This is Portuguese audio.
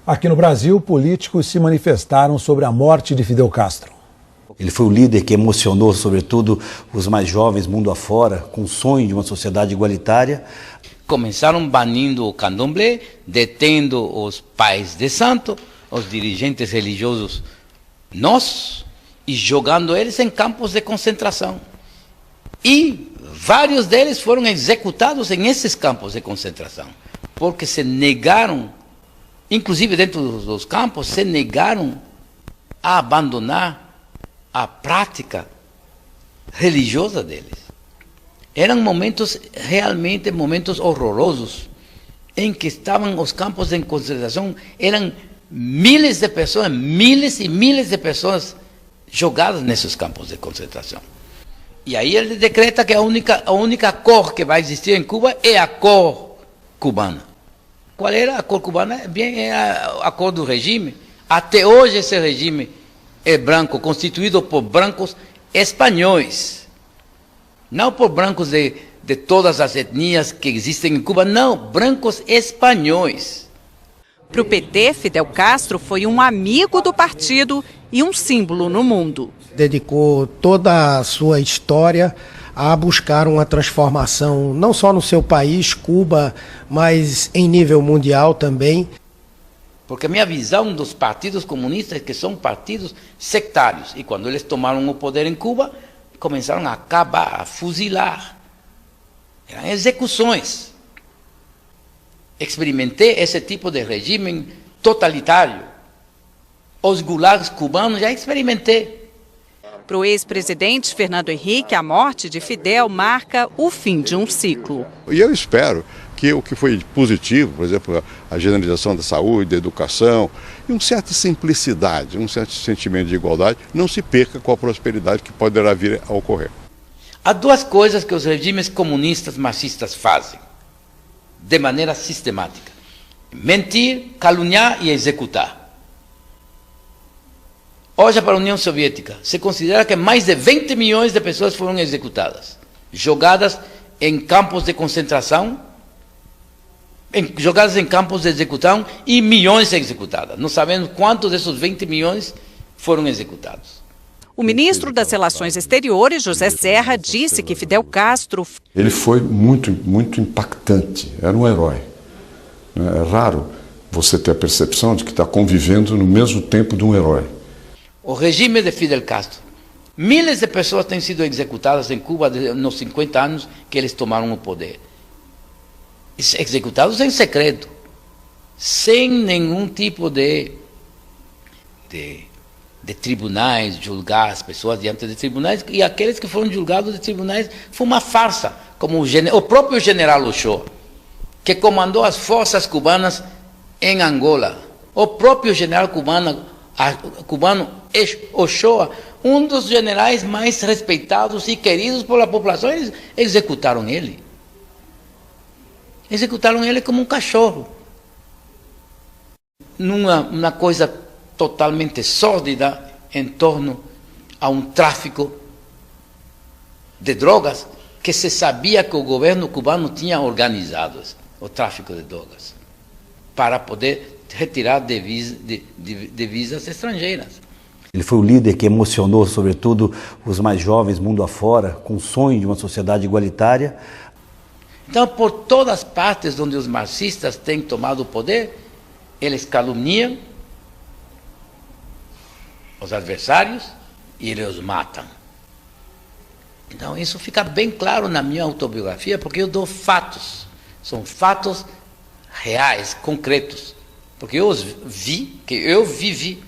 Aqui no Brasil, políticos se manifestaram sobre a morte de Fidel Castro. Ele foi o líder que emocionou, sobretudo, os mais jovens mundo afora, com o sonho de uma sociedade igualitária. Começaram banindo o candomblé, detendo os pais de santo, os dirigentes religiosos nossos, e jogando eles em campos de concentração. E vários deles foram executados em esses campos de concentração, porque se negaram, inclusive dentro dos campos, se negaram a abandonar a prática religiosa deles. Eram momentos, realmente momentos horrorosos, em que estavam os campos de concentração, eram miles de pessoas, miles e miles de pessoas jogadas nesses campos de concentração. E aí ele decreta que a única cor que vai existir em Cuba é a cor cubana. Qual era a cor cubana? Bem, era a cor do regime. Até hoje esse regime é branco, constituído por brancos espanhóis. Não por brancos de todas as etnias que existem em Cuba, não, brancos espanhóis. Para o PT, Fidel Castro foi um amigo do partido e um símbolo no mundo. Dedicou toda a sua história a buscar uma transformação, não só no seu país, Cuba, mas em nível mundial também. Porque a minha visão dos partidos comunistas é que são partidos sectários. E quando eles tomaram o poder em Cuba, começaram a acabar, a fuzilar. Eram execuções. Experimentei esse tipo de regime totalitário. Os gulags cubanos já experimentei. Para o ex-presidente Fernando Henrique, a morte de Fidel marca o fim de um ciclo. E eu espero que o que foi positivo, por exemplo, a generalização da saúde, da educação, e uma certa simplicidade, um certo sentimento de igualdade, não se perca com a prosperidade que poderá vir a ocorrer. Há duas coisas que os regimes comunistas marxistas fazem, de maneira sistemática: mentir, caluniar e executar. Hoje, para a União Soviética, se considera que mais de 20 milhões de pessoas foram executadas, jogadas em campos de concentração, jogadas em campos de execução, e milhões executadas. Não sabemos quantos desses 20 milhões foram executados. O ministro das Relações Exteriores, José Serra, disse que Fidel Castro... Ele foi muito impactante, era um herói. É raro você ter a percepção de que está convivendo no mesmo tempo de um herói. O regime de Fidel Castro, miles de pessoas têm sido executadas em Cuba nos 50 anos que eles tomaram o poder. Executados em secreto, sem nenhum tipo de tribunais, julgar as pessoas diante de tribunais, e aqueles que foram julgados de tribunais foi uma farsa, como o próprio general Ochoa, que comandou as forças cubanas em Angola. O próprio general cubano Ochoa, um dos generais mais respeitados e queridos pela população, eles executaram ele. Executaram ele como um cachorro. Numa coisa totalmente sórdida em torno a um tráfico de drogas que se sabia que o governo cubano tinha organizado, o tráfico de drogas, para poder retirar divisas estrangeiras. Ele foi o líder que emocionou, sobretudo, os mais jovens mundo afora, com o sonho de uma sociedade igualitária. Então, por todas as partes onde os marxistas têm tomado o poder, eles caluniam os adversários e eles os matam. Então, isso fica bem claro na minha autobiografia, porque eu dou fatos. São fatos reais, concretos. Porque eu os vi, que eu vivi.